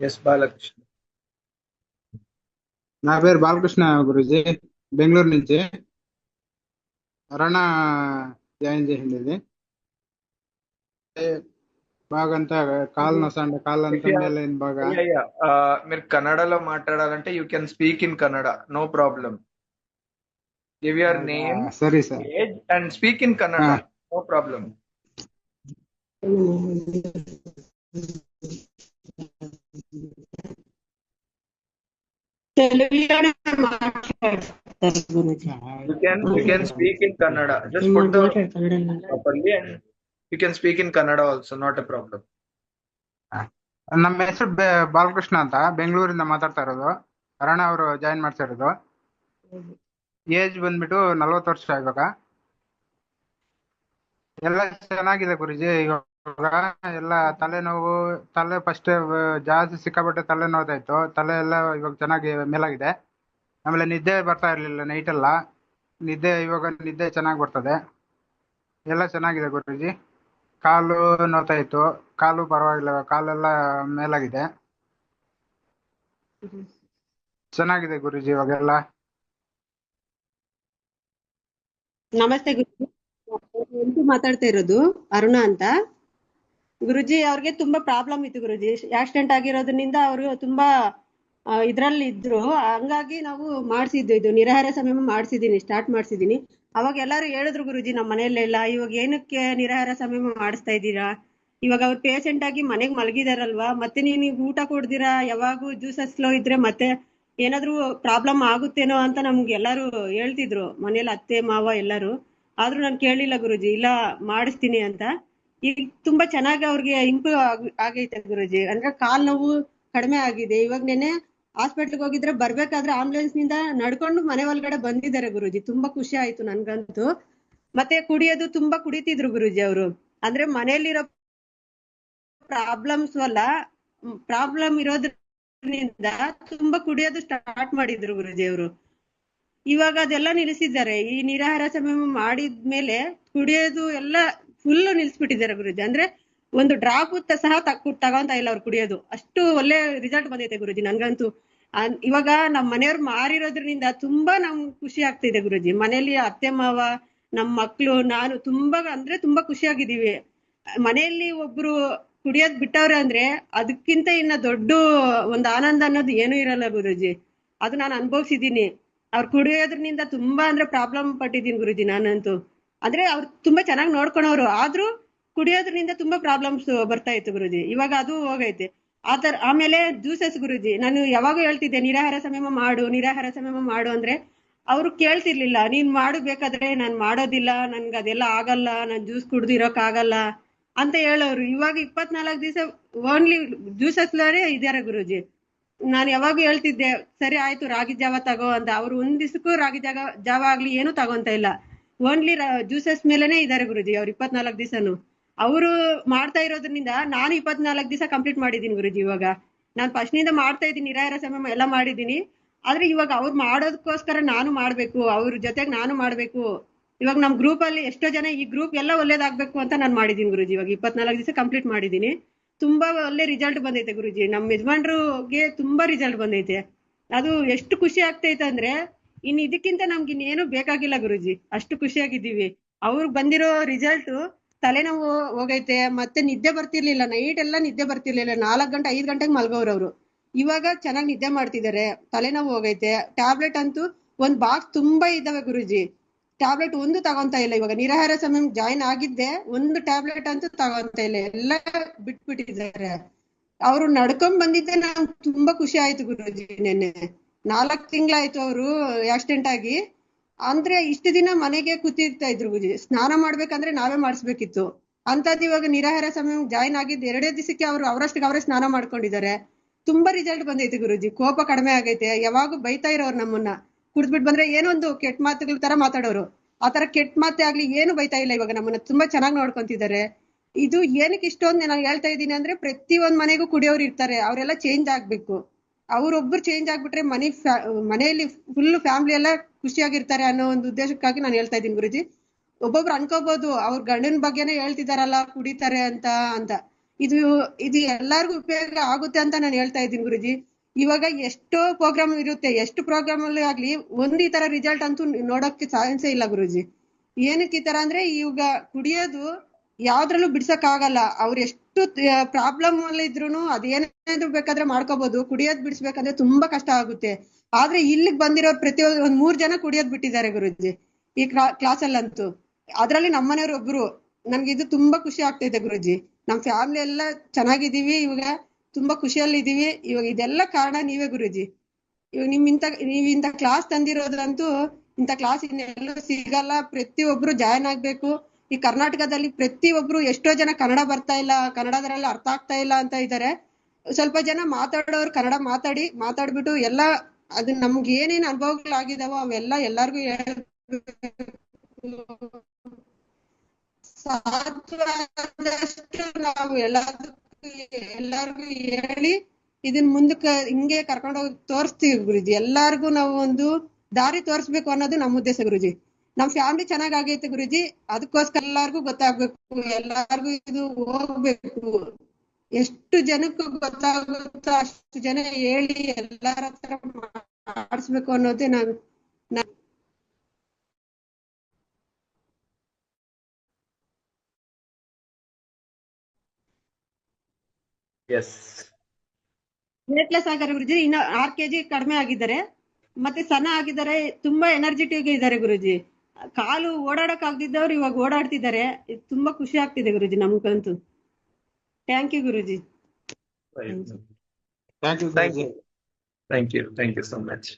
Yes Balakrishna. నా పేరు బాలకృష్ణ గురుజీ, బెంగళూరు నుంచి. రణ జాయిన్ చేసింది ఇది. బాగంతా కాలు నొసండి, కాళ్ళు ఇఫ్ అంతా యూ మేలైంది బాగా. యా మీరు కన్నడలో మాట్లాడాలంటే you can speak in Kannada, no problem. Give your ಹೌದಾ? నేమ్, ಸರಿ sir. Age and speak in ಹಾ. Kannada, no problem. తెలుగులోనే మాట్లాడతారు Guruji. You can speak in Kannada. Just నేను put the మాట్లాడు కన్నడలో. properly and you can speak in Kannada also, not a problem. ನಮ್ಮ ಹೆಸರು ಬಾಲಕೃಷ್ಣ ಅಂತ, ಬೆಂಗಳೂರಿಂದ ಮಾತಾಡ್ತಾ ಇರೋದು. ರಣ ಅವರು ಜಾಯಿನ್ ಮಾಡ್ಸಿರೋದು. ಏಜ್ ಬಂದ್ಬಿಟ್ಟು 40 ವರ್ಷ ಇವಾಗ. ಎಲ್ಲ ಚೆನ್ನಾಗಿದೆ ಗುರುಜಿ. ಇವಾಗ ಎಲ್ಲ ತಲೆನೋವು, ತಲೆ ಫಸ್ಟ್ ಜಾಸ್ತಿ ಸಿಕ್ಕಾಪಟ್ಟೆ ತಲೆ ನೋವ್ತಾಯಿತ್ತು. ತಲೆ ಎಲ್ಲ ಇವಾಗ ಚೆನ್ನಾಗಿ ಮೇಲಾಗಿದೆ. ಆಮೇಲೆ ನಿದ್ದೆ ಬರ್ತಾ ಇರ್ಲಿಲ್ಲ ನೈಟ್ ಎಲ್ಲ. ಇವಾಗ ನಿದ್ದೆ ಚೆನ್ನಾಗಿ ಬರ್ತದೆ. ಎಲ್ಲ ಚೆನ್ನಾಗಿದೆ ಗುರುಜಿ. ಕಾಲು ನೋವ್ತಾ ಇತ್ತು, ಕಾಲು ಪರವಾಗಿಲ್ಲ, ಕಾಲೆಲ್ಲ ಮೇಲಾಗಿದೆ. ಚೆನ್ನಾಗಿದೆ ಗುರುಜಿ ಇವಾಗೆಲ್ಲ. ನಮಸ್ತೆ ಗುರುಜಿ, ಎಂಟು ಮಾತಾಡ್ತಾ ಇರೋದು ಅರುಣ ಅಂತ. ಗುರುಜಿ ಅವ್ರಿಗೆ ತುಂಬಾ ಪ್ರಾಬ್ಲಮ್ ಇತ್ತು ಗುರುಜಿ. ಆಕ್ಸಿಡೆಂಟ್ ಆಗಿರೋದ್ರಿಂದ ಅವರು ತುಂಬಾ ಇದ್ರಲ್ಲಿ ಇದ್ರು. ಹಂಗಾಗಿ ನಾವು ಮಾಡ್ಸಿದ್ದು, ಇದು ನಿರಾಹಾರ ಸಂಯಮ ಮಾಡ್ಸಿದೀನಿ, ಸ್ಟಾರ್ಟ್ ಮಾಡ್ಸಿದೀನಿ. ಅವಾಗ ಎಲ್ಲಾರು ಹೇಳಿದ್ರು ಗುರುಜಿ ನಮ್ಮ ಮನೆಯಲ್ಲೆಲ್ಲ, ಇವಾಗ ಏನಕ್ಕೆ ನಿರಾಹಾರ ಸಂಯಮ ಮಾಡಿಸ್ತಾ ಇದ್ದೀರಾ? ಇವಾಗ ಅವ್ರು ಪೇಷಂಟ್ ಆಗಿ ಮನೆಗ್ ಮಲಗಿದಾರಲ್ವಾ, ಮತ್ತೆ ನೀವು ಊಟ ಕೊಡ್ದಿರಾ ಯಾವಾಗೂ ಜ್ಯೂಸಸ್ ಸ್ಲೋ ಇದ್ರೆ ಮತ್ತೆ ಏನಾದ್ರೂ ಪ್ರಾಬ್ಲಮ್ ಆಗುತ್ತೇನೋ ಅಂತ ನಮ್ಗೆ ಎಲ್ಲಾರು ಹೇಳ್ತಿದ್ರು ಮನೇಲಿ, ಅತ್ತೆ ಮಾವ ಎಲ್ಲಾರು. ಆದ್ರೂ ನಾನು ಕೇಳಿಲ್ಲ ಗುರುಜಿ, ಇಲ್ಲ ಮಾಡಿಸ್ತೀನಿ ಅಂತ. ಈಗ ತುಂಬಾ ಚೆನ್ನಾಗಿ ಅವ್ರಿಗೆ ಇಂಪ್ರೂವ್ ಆಗೈತೆ ಗುರುಜಿ. ಅಂದ್ರೆ ಕಾಲ್ ನೋವು ಕಡಿಮೆ ಆಗಿದೆ. ಇವಾಗ ನೆನೆ ಹಾಸ್ಪಿಟ್ಲ್ಗೆ ಹೋಗಿದ್ರೆ ಬರ್ಬೇಕಾದ್ರೆ ಆಂಬುಲೆನ್ಸ್ ನಿಂದ ನಡ್ಕೊಂಡು ಮನೆ ಒಳಗಡೆ ಬಂದಿದ್ದಾರೆ ಗುರುಜಿ. ತುಂಬಾ ಖುಷಿ ಆಯ್ತು ನನ್ಗಂತೂ. ಮತ್ತೆ ಕುಡಿಯೋದು ತುಂಬಾ ಕುಡಿತಿದ್ರು ಗುರುಜಿ ಅವರು. ಅಂದ್ರೆ ಮನೆಯಲ್ಲಿರೋ ಪ್ರಾಬ್ಲಮ್ಸ್ ವಲ್ಲ, ಪ್ರಾಬ್ಲಮ್ ಇರೋದ್ರಿಂದ ತುಂಬಾ ಕುಡಿಯೋದು ಸ್ಟಾರ್ಟ್ ಮಾಡಿದ್ರು ಗುರುಜಿ ಅವರು. ಇವಾಗ ಅದೆಲ್ಲ ನಿಲ್ಲಿಸಿದ್ದಾರೆ. ಈ ನಿರಾಹಾರ ಸಂಯಮ ಮಾಡಿದ್ಮೇಲೆ ಕುಡಿಯೋದು ಎಲ್ಲ ಫುಲ್ ನಿಲ್ಸ್ಬಿಟ್ಟಿದ್ದಾರೆ ಗುರುಜಿ. ಅಂದ್ರೆ ಒಂದು ಡ್ರಾಪ್ ಸಹ ತಗೊಂತ ಇಲ್ಲ ಅವ್ರು ಕುಡಿಯೋದು. ಅಷ್ಟು ಒಳ್ಳೆ ರಿಸಲ್ಟ್ ಬಂದೈತೆ ಗುರುಜಿ ನನ್ಗಂತೂ. ಇವಾಗ ನಮ್ ಮನೆಯವ್ರು ಮಾರಿರೋದ್ರಿಂದ ತುಂಬಾ ನಮ್ಗೆ ಖುಷಿ ಆಗ್ತಿದೆ ಗುರುಜಿ. ಮನೇಲಿ ಅತ್ತೆ ಮಾವ, ನಮ್ ಮಕ್ಳು, ನಾನು ತುಂಬಾ ಅಂದ್ರೆ ತುಂಬಾ ಖುಷಿಯಾಗಿದ್ದೀವಿ. ಮನೆಯಲ್ಲಿ ಒಬ್ರು ಕುಡಿಯೋದ್ ಬಿಟ್ಟವ್ರೆ ಅಂದ್ರೆ ಅದಕ್ಕಿಂತ ಇನ್ನ ದೊಡ್ಡ ಒಂದು ಆನಂದ ಅನ್ನೋದು ಏನೂ ಇರಲ್ಲ ಗುರುಜಿ. ಅದು ನಾನು ಅನುಭವಿಸಿದೀನಿ. ಅವ್ರು ಕುಡಿಯೋದ್ರಿಂದ ತುಂಬಾ ಅಂದ್ರೆ ಪ್ರಾಬ್ಲಮ್ ಪಟ್ಟಿದ್ದೀನಿ ಗುರುಜಿ ನಾನಂತೂ. ಅಂದ್ರೆ ಅವ್ರು ತುಂಬಾ ಚೆನ್ನಾಗಿ ನೋಡ್ಕೊಳೋರು, ಆದ್ರೂ ಕುಡಿಯೋದ್ರಿಂದ ತುಂಬಾ ಪ್ರಾಬ್ಲಮ್ಸ್ ಬರ್ತಾ ಇತ್ತು ಗುರುಜಿ. ಇವಾಗ ಅದು ಹೋಗೈತೆ. ಆತರ ಆಮೇಲೆ ಜ್ಯೂಸಸ್ ಗುರುಜಿ, ನಾನು ಯಾವಾಗ ಹೇಳ್ತಿದ್ದೆ ನಿರಾಹಾರ ಸಂಯಮ ಮಾಡು, ನಿರಾಹಾರ ಸಂಯಮ ಮಾಡು ಅಂದ್ರೆ ಅವ್ರು ಕೇಳ್ತಿರ್ಲಿಲ್ಲ. ನೀನ್ ಮಾಡು ಬೇಕಾದ್ರೆ, ನಾನ್ ಮಾಡೋದಿಲ್ಲ, ನನ್ಗೆ ಅದೆಲ್ಲ ಆಗಲ್ಲ, ನಾನ್ ಜ್ಯೂಸ್ ಕುಡ್ದು ಇರೋಕ್ ಆಗಲ್ಲ ಅಂತ ಹೇಳೋರು. ಇವಾಗ 24 ದಿವಸ ಓನ್ಲಿ ಜ್ಯೂಸಸ್ ಇದಾರೆ ಗುರುಜಿ. ನಾನು ಯಾವಾಗ ಹೇಳ್ತಿದ್ದೆ ಸರಿ ಆಯ್ತು ರಾಗಿ ಜಾವ ತಗೋ ಅಂತ, ಅವ್ರು ಒಂದ್ ದಿವ್ಸಕ್ಕೂ ರಾಗಿ ಜಾವ ಆಗ್ಲಿ ಏನು ತಗೊಂತ ಇಲ್ಲ. ಓನ್ಲಿ ಜ್ಯೂಸಸ್ ಮೇಲೆನೆ ಇದಾರೆ ಗುರುಜಿ ಅವ್ರು 24 ದಿವಸನು. ಅವರು ಮಾಡ್ತಾ ಇರೋದ್ರಿಂದ ನಾನು 24 ದಿವಸ ಕಂಪ್ಲೀಟ್ ಮಾಡಿದೀನಿ ಗುರುಜಿ. ಇವಾಗ ನಾನ್ ಫಸ್ಟ್ ನಿಂದ ಮಾಡ್ತಾ ಇದ್ದೀನಿ, ನಿರಾಹಾರ ಸಂಯಮ ಎಲ್ಲ ಮಾಡಿದೀನಿ. ಆದ್ರೆ ಇವಾಗ ಅವ್ರು ಮಾಡೋದಕ್ಕೋಸ್ಕರ ನಾನು ಮಾಡ್ಬೇಕು, ಅವ್ರ ಜೊತೆಗೆ ನಾನು ಮಾಡ್ಬೇಕು. ಇವಾಗ ನಮ್ ಗ್ರೂಪ್ ಅಲ್ಲಿ ಎಷ್ಟೋ ಜನ ಈ ಗ್ರೂಪ್ ಎಲ್ಲ ಒಳ್ಳೇದಾಗ್ಬೇಕು ಅಂತ ನಾನು ಮಾಡಿದೀನಿ ಗುರುಜಿ. ಇವಾಗ 24 ದಿವಸ ಕಂಪ್ಲೀಟ್ ಮಾಡಿದೀನಿ. ತುಂಬಾ ಒಳ್ಳೆ ರಿಸಲ್ಟ್ ಬಂದೈತೆ ಗುರುಜಿ. ನಮ್ ಯಜಮಾನ್ರಿಗೆ ತುಂಬಾ ರಿಸಲ್ಟ್ ಬಂದೈತೆ. ಅದು ಎಷ್ಟು ಖುಷಿ ಆಗ್ತೈತೆ ಅಂದ್ರೆ ಇನ್ ಇದಕ್ಕಿಂತ ನಮ್ಗೆ ಇನ್ನೇನು ಬೇಕಾಗಿಲ್ಲ ಗುರುಜಿ. ಅಷ್ಟು ಖುಷಿಯಾಗಿದ್ದೀವಿ. ಅವ್ರಿಗೆ ಬಂದಿರೋ ರಿಸಲ್ಟ್. ತಲೆನೋವು ಹೋಗೈತೆ, ಮತ್ತೆ ನಿದ್ದೆ ಬರ್ತಿರ್ಲಿಲ್ಲ, ನೈಟ್ ಎಲ್ಲ ನಿದ್ದೆ ಬರ್ತಿರ್ಲಿಲ್ಲ. 4 ಗಂಟೆ 5 ಗಂಟೆಗೆ ಮಲ್ಗೋರು ಅವ್ರು. ಇವಾಗ ಚೆನ್ನಾಗಿ ನಿದ್ದೆ ಮಾಡ್ತಿದ್ದಾರೆ, ತಲೆನೋವು ಹೋಗೈತೆ. ಟ್ಯಾಬ್ಲೆಟ್ ಅಂತೂ ಒಂದ್ ಬಾಕ್ಸ್ ತುಂಬಾ ಇದಾವೆ ಗುರುಜಿ. ಟ್ಯಾಬ್ಲೆಟ್ ಒಂದು ತಗೊಂತ ಇಲ್ಲ. ಇವಾಗ ನಿರಾಹಾರ ಸಮಯ ಜಾಯಿನ್ ಆಗಿದ್ದೆ, ಒಂದು ಟ್ಯಾಬ್ಲೆಟ್ ಅಂತೂ ತಗೊಂತ ಇಲ್ಲ, ಎಲ್ಲ ಬಿಟ್ಬಿಟ್ಟಿದ್ದಾರೆ. ಅವ್ರು ನಡ್ಕೊಂಡ್ ಬಂದಿದ್ದೆ ನಂಗೆ ತುಂಬಾ ಖುಷಿ ಆಯ್ತು ಗುರುಜಿ. ನೆನ್ನೆ 4 ತಿಂಗಳಾಯ್ತು ಅವರು ಆಕ್ಸಿಡೆಂಟ್ ಆಗಿ. ಅಂದ್ರೆ ಇಷ್ಟು ದಿನ ಮನೆಗೆ ಕೂತಿರ್ತಾ ಇದ್ರು ಗುರುಜಿ. ಸ್ನಾನ ಮಾಡ್ಬೇಕಂದ್ರೆ ನಾವೇ ಮಾಡಿಸ್ಬೇಕಿತ್ತು. ಅಂತದ್ ಇವಾಗ ನಿರಾಹಾರ ಸಮಯ ಜಾಯಿನ್ ಆಗಿದ್ದು 2 ದಿವಸಕ್ಕೆ ಅವ್ರು ಅವರಷ್ಟಿಗೆ ಅವರೇ ಸ್ನಾನ ಮಾಡ್ಕೊಂಡಿದ್ದಾರೆ. ತುಂಬಾ ರಿಸಲ್ಟ್ ಬಂದೈತೆ ಗುರುಜಿ. ಕೋಪ ಕಡಿಮೆ ಆಗೈತೆ. ಯಾವಾಗೂ ಬೈತಾ ಇರೋರು ನಮ್ಮನ್ನ, ಕುಡ್ದ್ಬಿಟ್ ಬಂದ್ರೆ ಏನೊಂದು ಕೆಟ್ಟ ಮಾತುಗಳ ತರ ಮಾತಾಡೋರು. ಆತರ ಕೆಟ್ಟ ಮಾತೆ ಆಗ್ಲಿ ಏನು ಬೈತಾ ಇಲ್ಲ. ಇವಾಗ ನಮ್ಮನ್ನ ತುಂಬಾ ಚೆನ್ನಾಗಿ ನೋಡ್ಕೊಂತಿದ್ದಾರೆ. ಇದು ಏನಕ್ಕೆ ಇಷ್ಟೊಂದು ನಾನು ಹೇಳ್ತಾ ಇದ್ದೀನಿ ಅಂದ್ರೆ, ಪ್ರತಿ ಒಂದ್ ಮನೆಗೂ ಕುಡಿಯೋರು ಇರ್ತಾರೆ, ಅವರೆಲ್ಲ ಚೇಂಜ್ ಆಗ್ಬೇಕು. ಅವ್ರೊಬ್ರು ಚೇಂಜ್ ಆಗ್ಬಿಟ್ರೆ ಮನೆಯಲ್ಲಿ ಫುಲ್ ಫ್ಯಾಮಿಲಿ ಎಲ್ಲ ಖುಷಿಯಾಗಿರ್ತಾರೆ ಅನ್ನೋ ಒಂದು ಉದ್ದೇಶಕ್ಕಾಗಿ ನಾನು ಹೇಳ್ತಾ ಇದ್ದೀನಿ ಗುರುಜಿ. ಒಬ್ಬೊಬ್ರು ಅನ್ಕೋಬಹುದು ಅವ್ರ ಗಂಡನ ಬಗ್ಗೆನೇ ಹೇಳ್ತಿದಾರಲ್ಲ ಕುಡಿತಾರೆ ಅಂತ. ಇದು ಇದು ಎಲ್ಲಾರ್ಗು ಉಪಯೋಗ ಆಗುತ್ತೆ ಅಂತ ನಾನು ಹೇಳ್ತಾ ಇದ್ದೀನಿ ಗುರುಜಿ. ಇವಾಗ ಎಷ್ಟೋ ಪ್ರೋಗ್ರಾಮ್ ಇರುತ್ತೆ, ಎಷ್ಟು ಪ್ರೋಗ್ರಾಮ್ ಅಲ್ಲಿ ಆಗ್ಲಿ ಒಂದ್ ಈ ತರ ರಿಸಲ್ಟ್ ಅಂತೂ ನೋಡೋಕೆ ಚಾನ್ಸೇ ಇಲ್ಲ ಗುರುಜಿ. ಏನಕ್ಕೆ ಈ ತರ ಅಂದ್ರೆ ಇವಾಗ ಕುಡಿಯೋದು ಯಾವ್ದ್ರಲ್ಲೂ ಬಿಡ್ಸಕ್ ಆಗಲ್ಲ. ಅವ್ರು ಎಷ್ಟು ಪ್ರಾಬ್ಲಮ್ ಅಲ್ಲಿ ಇದ್ರು ಅದೇನಾದ್ರು ಬೇಕಾದ್ರೆ ಮಾಡ್ಕೋಬಹುದು. ಕುಡಿಯೋದ್ ಬಿಡಿಸ್ಬೇಕಂದ್ರೆ ತುಂಬಾ ಕಷ್ಟ ಆಗುತ್ತೆ. ಆದ್ರೆ ಇಲ್ಲಿಗ್ ಬಂದಿರೋ ಪ್ರತಿಯೊಂದು ಒಂದ್ 3 ಜನ ಕುಡಿಯೋದ್ ಬಿಟ್ಟಿದ್ದಾರೆ ಗುರುಜಿ ಈ ಕ್ಲಾಸ್ ಅಲ್ಲಂತೂ. ಅದ್ರಲ್ಲಿ ನಮ್ಮನೆಯವ್ರು ಒಬ್ರು. ನನ್ಗೆ ಇದು ತುಂಬಾ ಖುಷಿ ಆಗ್ತಿದೆ ಗುರುಜಿ. ನಮ್ ಫ್ಯಾಮಿಲಿ ಎಲ್ಲ ಚೆನ್ನಾಗಿದೀವಿ, ಇವಾಗ ತುಂಬಾ ಖುಷಿಯಲ್ಲಿ ಇದೀವಿ. ಇವಾಗ ಇದೆಲ್ಲ ಕಾರಣ ನೀವೇ ಗುರುಜಿ. ಇವಾಗ ನೀವ್ ಇಂತ ಕ್ಲಾಸ್ ತಂದಿರೋದಂತೂ ಇಂತ ಕ್ಲಾಸ್ ಇನ್ನೆಲ್ಲೂ ಸಿಗಲ್ಲ. ಪ್ರತಿಯೊಬ್ರು ಜಾಯ್ನ್ ಆಗ್ಬೇಕು. ಈ ಕರ್ನಾಟಕದಲ್ಲಿ ಪ್ರತಿಯೊಬ್ರು ಎಷ್ಟೋ ಜನ ಕನ್ನಡ ಬರ್ತಾ ಇಲ್ಲ, ಕನ್ನಡದ್ರಲ್ಲಿ ಅರ್ಥ ಆಗ್ತಾ ಇಲ್ಲ ಅಂತ ಇದಾರೆ. ಸ್ವಲ್ಪ ಜನ ಮಾತಾಡೋರು ಕನ್ನಡ ಮಾತಾಡ್ಬಿಟ್ಟು ಎಲ್ಲ ಅದು ನಮ್ಗೆ ಏನೇನ್ ಅನುಭವಗಳಾಗಿದಾವೋ ಅವೆಲ್ಲ ಎಲ್ಲಾರ್ಗು ಸಾಧ್ಯವಾದಷ್ಟು ನಾವು ಎಲ್ಲಾರ್ಗು ಹೇಳಿ ಇದನ್ ಮುಂದಕ್ಕ ಹಿಂಗೆ ಕರ್ಕೊಂಡೋಗಿ ತೋರಿಸ್ತೀವಿ ಗುರುಜಿ. ಎಲ್ಲಾರ್ಗು ನಾವು ಒಂದು ದಾರಿ ತೋರಿಸ್ಬೇಕು ಅನ್ನೋದು ನಮ್ಮ ಉದ್ದೇಶ ಗುರುಜಿ. ನಮ್ ಫ್ಯಾಮಿಲಿ ಚೆನ್ನಾಗ್ ಆಗೈತೆ ಗುರುಜಿ, ಅದಕ್ಕೋಸ್ಕರ ಎಲ್ಲಾರ್ಗು ಗೊತ್ತಾಗ್ಬೇಕು, ಎಲ್ಲಾರ್ಗು ಇದು ಹೋಗ್ಬೇಕು. ಎಷ್ಟು ಜನಕ್ಕೂ ಗೊತ್ತಾಗುತ್ತೋ ಅಷ್ಟು ಜನ ಹೇಳಿ ಎಲ್ಲಾರ ಹತ್ರ ಮಾಡಿಸ್ಬೇಕು ಅನ್ನೋದೇ ನಾನು ಎಸ್. ವೇಟ್ ಲೆಸ್ ಆಗಿದ್ದಾರೆ ಗುರುಜಿ. ಇನ್ನ 6 kg ಕಡಿಮೆ ಆಗಿದ್ದಾರೆ, ಮತ್ತೆ ಸಣ್ಣ ಆಗಿದ್ದಾರೆ, ತುಂಬಾ ಎನರ್ಜೆಟಿಕ್ ಇದ್ದಾರೆ ಗುರುಜಿ. ಕಾಲು ಓಡಾಡಕ್ ಆಗ್ದಿದ್ದವ್ರು ಇವಾಗ ಓಡಾಡ್ತಿದ್ದಾರೆ. ತುಂಬಾ ಖುಷಿ ಆಗ್ತಿದೆ ಗುರುಜಿ ನಮ್ಗಂತೂ. ಥ್ಯಾಂಕ್ ಯು ಗುರುಜಿ. Thank you thank you so much.